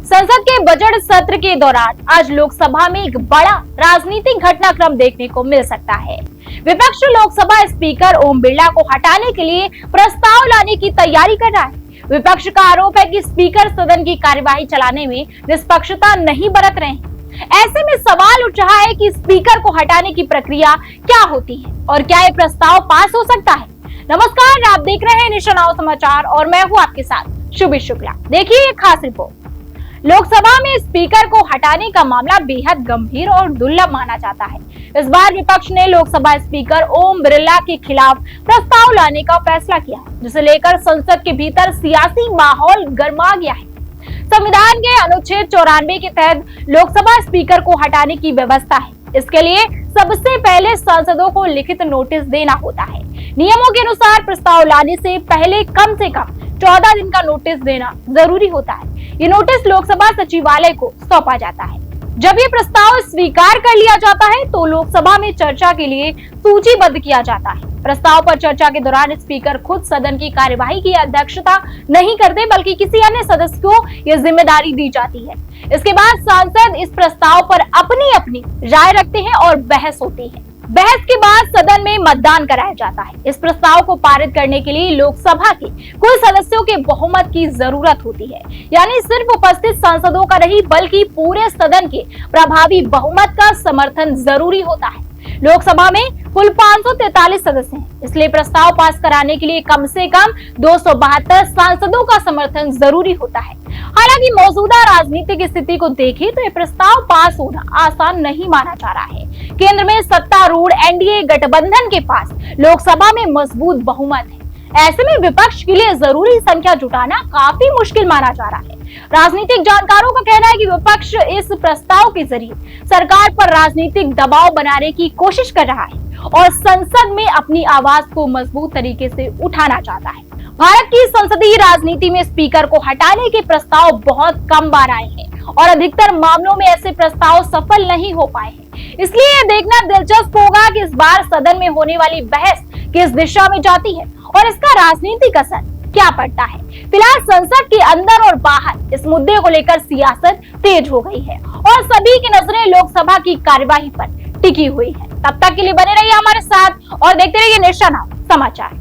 संसद के बजट सत्र के दौरान आज लोकसभा में एक बड़ा राजनीतिक घटनाक्रम देखने को मिल सकता है। विपक्ष लोकसभा स्पीकर ओम बिरला को हटाने के लिए प्रस्ताव लाने की तैयारी कर रहा है। विपक्ष का आरोप है कि स्पीकर सदन की कार्यवाही चलाने में निष्पक्षता नहीं बरत रहे हैं। ऐसे में सवाल उठ रहा है कि स्पीकर को हटाने की प्रक्रिया क्या होती है और क्या ये प्रस्ताव पास हो सकता है। नमस्कार, आप देख रहे हैं नेशन नाउ समाचार और मैं हूँ आपके साथ शुभी शुक्ला। देखिए ये खास रिपोर्ट। लोकसभा में स्पीकर को हटाने का मामला बेहद गंभीर और दुर्लभ माना जाता है। इस बार विपक्ष ने लोकसभा स्पीकर ओम बिरला के खिलाफ प्रस्ताव लाने का फैसला किया है, जिसे लेकर संसद के भीतर सियासी माहौल गर्मा गया है। संविधान के अनुच्छेद 94 के तहत लोकसभा स्पीकर को हटाने की व्यवस्था है। इसके लिए सबसे पहले सांसदों को लिखित नोटिस देना होता है। नियमों के अनुसार प्रस्ताव लाने से पहले कम से कम 14 दिन का नोटिस देना जरूरी होता है। ये नोटिस लोकसभा सचिवालय को सौंपा जाता है। जब ये प्रस्ताव स्वीकार कर लिया जाता है तो लोकसभा में चर्चा के लिए सूचीबद्ध किया जाता है। प्रस्ताव पर चर्चा के दौरान स्पीकर खुद सदन की कार्यवाही की अध्यक्षता नहीं करते, बल्कि किसी अन्य सदस्य को यह जिम्मेदारी दी जाती है। इसके बाद सांसद इस प्रस्ताव पर अपनी अपनी राय रखते हैं और बहस होती है। बहस के बाद सदन में मतदान कराया जाता है। इस प्रस्ताव को पारित करने के लिए लोकसभा के कुल सदस्यों के बहुमत की जरूरत होती है, यानी सिर्फ उपस्थित सांसदों का नहीं बल्कि पूरे सदन के प्रभावी बहुमत का समर्थन जरूरी होता है। लोकसभा में कुल 543 सदस्य हैं, इसलिए प्रस्ताव पास कराने के लिए कम से कम 272 सांसदों का समर्थन जरूरी होता है। हालांकि मौजूदा राजनीतिक स्थिति को देखें तो ये प्रस्ताव पास होना आसान नहीं माना जा रहा है। केंद्र में सत्तारूढ़ एनडीए गठबंधन के पास लोकसभा में मजबूत बहुमत है। ऐसे में विपक्ष के लिए जरूरी संख्या जुटाना काफी मुश्किल माना जा रहा है। राजनीतिक जानकारों का कहना है कि विपक्ष इस प्रस्ताव के जरिए सरकार पर राजनीतिक दबाव बनाने की कोशिश कर रहा है और संसद में अपनी आवाज को मजबूत तरीके से उठाना चाहता है। भारत की संसदीय राजनीति में स्पीकर को हटाने के प्रस्ताव बहुत कम बार आए हैं और अधिकतर मामलों में ऐसे प्रस्ताव सफल नहीं हो पाए हैं। इसलिए यह देखना दिलचस्प होगा कि इस बार सदन में होने वाली बहस किस दिशा में जाती है और इसका राजनीतिक असर क्या पड़ता है। फिलहाल संसद के अंदर और बाहर इस मुद्दे को लेकर सियासत तेज हो गई है और सभी की नजरें लोकसभा की कार्यवाही पर टिकी हुई है। तब तक के लिए बने रहिए हमारे साथ और देखते रहिए नेशन नाउ समाचार।